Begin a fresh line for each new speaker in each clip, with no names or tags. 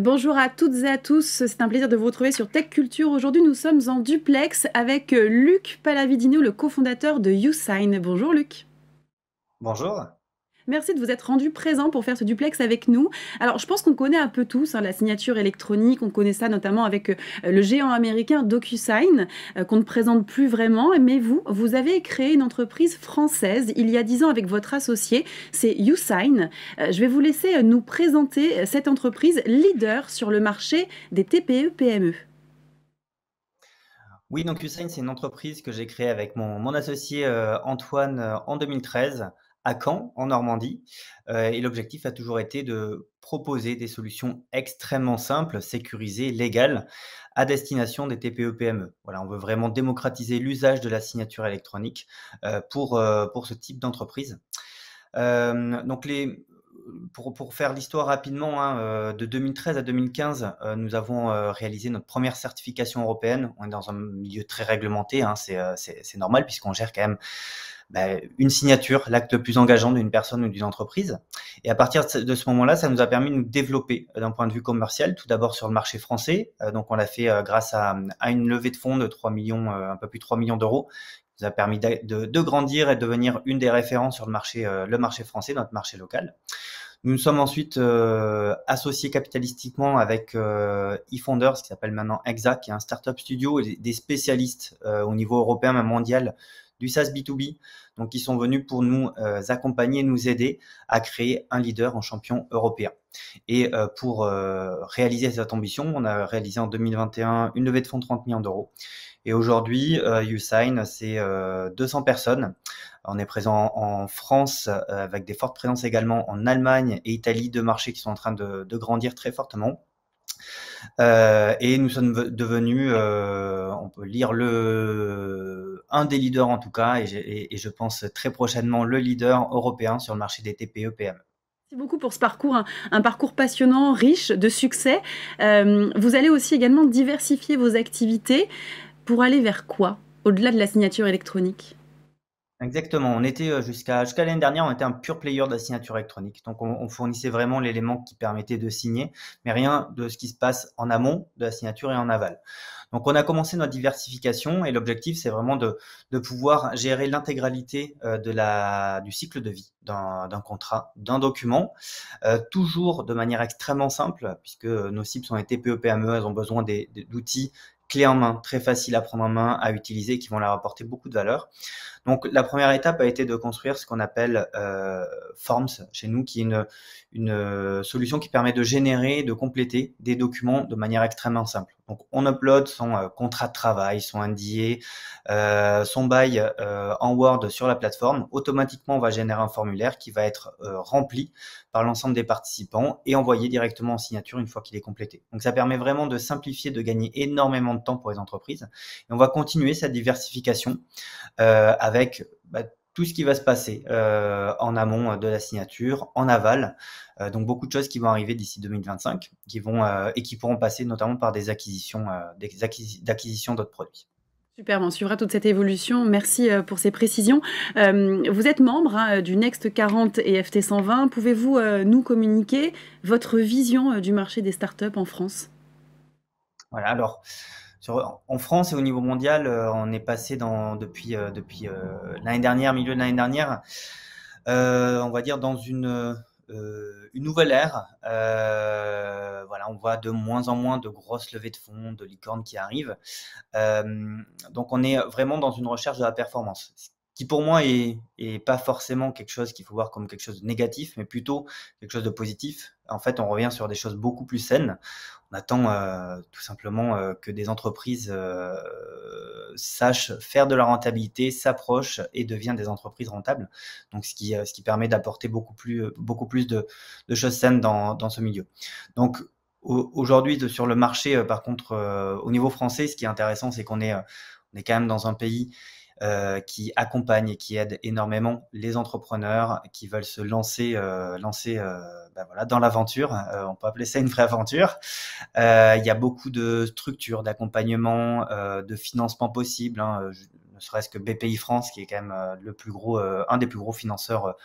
Bonjour à toutes et à tous, c'est un plaisir de vous retrouver sur Tech Culture. Aujourd'hui, nous sommes en duplex avec Luc Pallavidino, le cofondateur de YouSign. Bonjour Luc.
Bonjour.
Merci de vous être rendu présent pour faire ce duplex avec nous. Alors, je pense qu'on connaît un peu tous la signature électronique. On connaît ça notamment avec le géant américain DocuSign, qu'on ne présente plus vraiment. Mais vous avez créé une entreprise française il y a 10 ans avec votre associé, c'est YouSign. Je vais vous laisser nous présenter cette entreprise leader sur le marché des TPE-PME.
Oui, donc Usain, c'est une entreprise que j'ai créée avec mon associé Antoine en 2013 à Caen, en Normandie. Et l'objectif a toujours été de proposer des solutions extrêmement simples, sécurisées, légales, à destination des TPE-PME. Voilà, on veut vraiment démocratiser l'usage de la signature électronique pour ce type d'entreprise. Donc pour faire l'histoire rapidement, hein, de 2013 à 2015, nous avons réalisé notre première certification européenne. On est dans un milieu très réglementé, hein, c'est normal puisqu'on gère quand même une signature, l'acte le plus engageant d'une personne ou d'une entreprise. Et à partir de ce moment-là, ça nous a permis de nous développer d'un point de vue commercial, tout d'abord sur le marché français. Donc on l'a fait grâce à une levée de fonds de 3 millions, un peu plus de 3 millions d'euros, qui nous a permis de grandir et de devenir une des références sur le marché français, notre marché local. Nous nous sommes ensuite associés capitalistiquement avec eFounders, qui s'appelle maintenant Exact, qui est un startup studio et des spécialistes au niveau européen, même mondial, du SaaS B2B. Donc, ils sont venus pour nous accompagner, nous aider à créer un leader en champion européen. Et pour réaliser cette ambition, on a réalisé en 2021 une levée de fonds de 30 millions d'euros. Et aujourd'hui, YouSign, c'est 200 personnes. On est présent en France avec des fortes présences également en Allemagne et Italie, deux marchés qui sont en train de grandir très fortement. Et nous sommes devenus, on peut lire un des leaders en tout cas, et je pense très prochainement le leader européen sur le marché des TPE-PME.
Merci beaucoup pour ce parcours, un parcours passionnant, riche de succès. Vous allez aussi également diversifier vos activités pour aller vers quoi, au-delà de la signature électronique?
Exactement, on était jusqu'à l'année dernière, on était un pure player de la signature électronique. Donc on fournissait vraiment l'élément qui permettait de signer, mais rien de ce qui se passe en amont de la signature et en aval. Donc on a commencé notre diversification et l'objectif c'est vraiment de pouvoir gérer l'intégralité du cycle de vie d'un contrat, d'un document, toujours de manière extrêmement simple, puisque nos cibles sont les TPE, PME, elles ont besoin d'outils clés en main, très faciles à prendre en main, à utiliser, qui vont leur apporter beaucoup de valeur. Donc la première étape a été de construire ce qu'on appelle Forms chez nous, qui est une solution qui permet de générer, de compléter des documents de manière extrêmement simple. Donc on upload son contrat de travail, son NDA, son bail en Word sur la plateforme. Automatiquement, on va générer un formulaire qui va être rempli par l'ensemble des participants et envoyé directement en signature une fois qu'il est complété. Donc ça permet vraiment de simplifier, de gagner énormément de temps pour les entreprises. Et on va continuer cette diversification avec tout ce qui va se passer en amont de la signature, en aval. Donc beaucoup de choses qui vont arriver d'ici 2025, et qui pourront passer notamment par des acquisitions, d'acquisition d'autres produits.
Super, on suivra toute cette évolution. Merci pour ces précisions. Vous êtes membre du Next 40 et FT 120. Pouvez-vous nous communiquer votre vision du marché des startups en France?
Voilà, alors en France et au niveau mondial, on est passé depuis l'année dernière, milieu de l'année dernière, on va dire dans une nouvelle ère. Voilà, on voit de moins en moins de grosses levées de fonds, de licornes qui arrivent. Donc on est vraiment dans une recherche de la performance, ce qui pour moi est pas forcément quelque chose qu'il faut voir comme quelque chose de négatif, mais plutôt quelque chose de positif. En fait, on revient sur des choses beaucoup plus saines. On attend tout simplement que des entreprises sachent faire de la rentabilité, s'approchent et deviennent des entreprises rentables. Donc ce qui permet d'apporter beaucoup plus de choses saines dans ce milieu. Donc aujourd'hui sur le marché, par contre, au niveau français, ce qui est intéressant, c'est on est quand même dans un pays qui accompagne et qui aide énormément les entrepreneurs qui veulent se lancer voilà, dans l'aventure. On peut appeler ça une vraie aventure. Il y a beaucoup de structures d'accompagnement, de financement possible, hein. ne serait-ce que BPI France, qui est quand même un des plus gros financeurs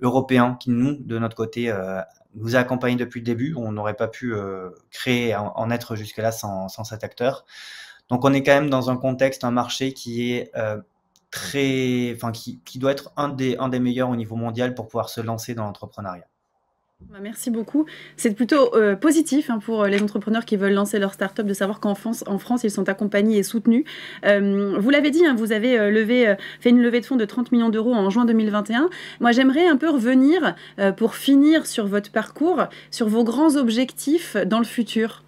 européens, qui nous, de notre côté, nous a accompagnés depuis le début. On n'aurait pas pu créer, en être jusque-là sans cet acteur. Donc on est quand même dans un contexte, un marché qui est qui doit être un des meilleurs au niveau mondial pour pouvoir se lancer dans l'entrepreneuriat.
Bah, merci beaucoup. C'est plutôt positif pour les entrepreneurs qui veulent lancer leur start-up de savoir qu'en France, ils sont accompagnés et soutenus. Vous l'avez dit, vous avez fait une levée de fonds de 30 millions d'euros en juin 2021. Moi, j'aimerais un peu revenir pour finir sur votre parcours, sur vos grands objectifs dans le futur.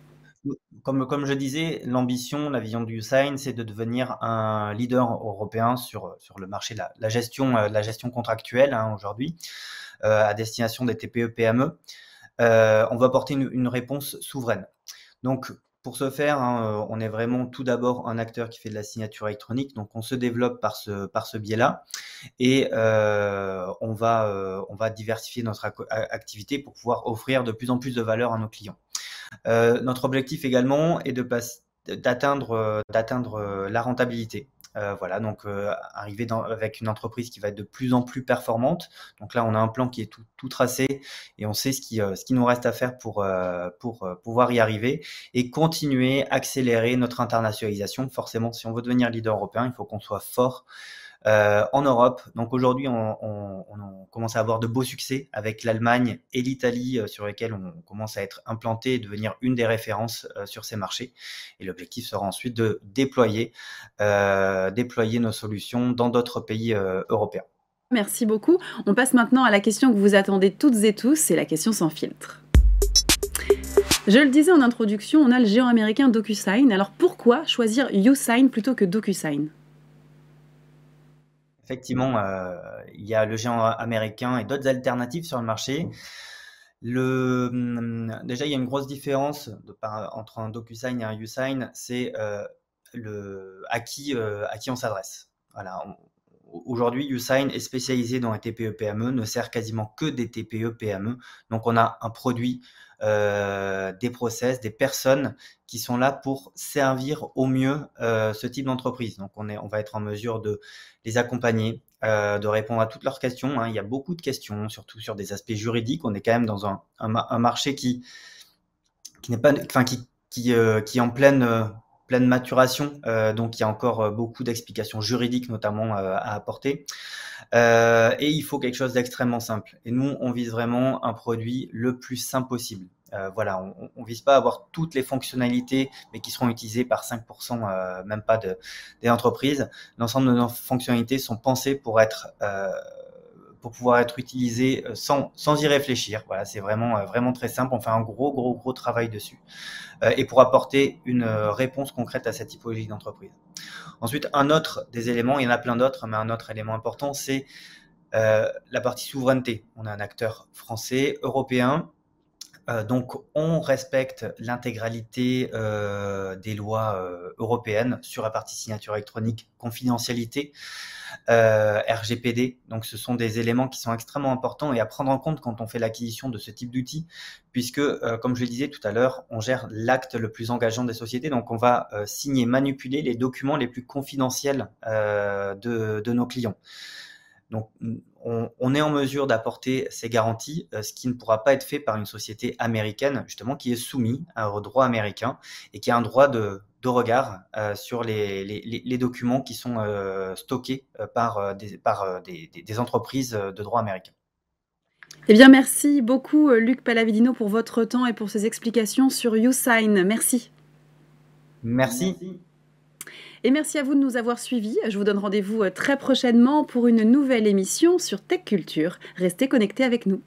Comme je disais, l'ambition, la vision du Usign, c'est de devenir un leader européen sur le marché de la gestion contractuelle aujourd'hui, à destination des TPE-PME. On va apporter une réponse souveraine. Donc, pour ce faire, on est vraiment tout d'abord un acteur qui fait de la signature électronique. Donc, on se développe par ce biais-là, et on va diversifier notre activité pour pouvoir offrir de plus en plus de valeur à nos clients. Notre objectif également est d'atteindre la rentabilité. Voilà, donc arriver avec une entreprise qui va être de plus en plus performante. Donc là, on a un plan qui est tout tracé, et on sait ce qui nous reste à faire pour pouvoir y arriver et continuer, accélérer notre internationalisation. Forcément, si on veut devenir leader européen, il faut qu'on soit fort en Europe. Donc aujourd'hui, on commence à avoir de beaux succès avec l'Allemagne et l'Italie, sur lesquels on commence à être implanté et devenir une des références sur ces marchés. Et l'objectif sera ensuite de déployer nos solutions dans d'autres pays européens.
Merci beaucoup. On passe maintenant à la question que vous attendez toutes et tous, c'est la question sans filtre. Je le disais en introduction, on a le géant américain DocuSign. Alors pourquoi choisir YouSign plutôt que DocuSign ?
Effectivement, il y a le géant américain et d'autres alternatives sur le marché. Déjà, il y a une grosse différence entre un DocuSign et un YouSign, c'est à qui on s'adresse. Voilà. Aujourd'hui, YouSign est spécialisé dans les TPE-PME, ne sert quasiment que des TPE-PME. Donc, on a un produit, des process, des personnes qui sont là pour servir au mieux ce type d'entreprise. Donc, on va être en mesure de les accompagner, de répondre à toutes leurs questions. Il y a beaucoup de questions, surtout sur des aspects juridiques. On est quand même dans un marché qui n'est pas, qui est en pleine maturation, donc il y a encore beaucoup d'explications juridiques notamment à apporter, et il faut quelque chose d'extrêmement simple. Et nous, on vise vraiment un produit le plus simple possible. Voilà, on vise pas à avoir toutes les fonctionnalités, mais qui seront utilisées par 5%, même pas des entreprises. L'ensemble de nos fonctionnalités sont pensées pour pouvoir être utilisées sans y réfléchir. Voilà, c'est vraiment très simple. On fait un gros travail dessus, et pour apporter une réponse concrète à cette typologie d'entreprise. Ensuite, un autre des éléments, il y en a plein d'autres, mais un autre élément important, c'est la partie souveraineté. On est un acteur français, européen, donc on respecte l'intégralité des lois européennes sur la partie signature électronique, confidentialité, RGPD. Donc ce sont des éléments qui sont extrêmement importants et à prendre en compte quand on fait l'acquisition de ce type d'outils, puisque comme je le disais tout à l'heure, on gère l'acte le plus engageant des sociétés. Donc on va signer, manipuler les documents les plus confidentiels de nos clients. Donc, on est en mesure d'apporter ces garanties, ce qui ne pourra pas être fait par une société américaine, justement, qui est soumise au droit américain et qui a un droit de regard sur les documents qui sont stockés par des entreprises de droit américain.
Eh bien, merci beaucoup, Luc Pallavidino, pour votre temps et pour ces explications sur YouSign. Merci.
Merci.
Et merci à vous de nous avoir suivis. Je vous donne rendez-vous très prochainement pour une nouvelle émission sur Tech Culture. Restez connectés avec nous.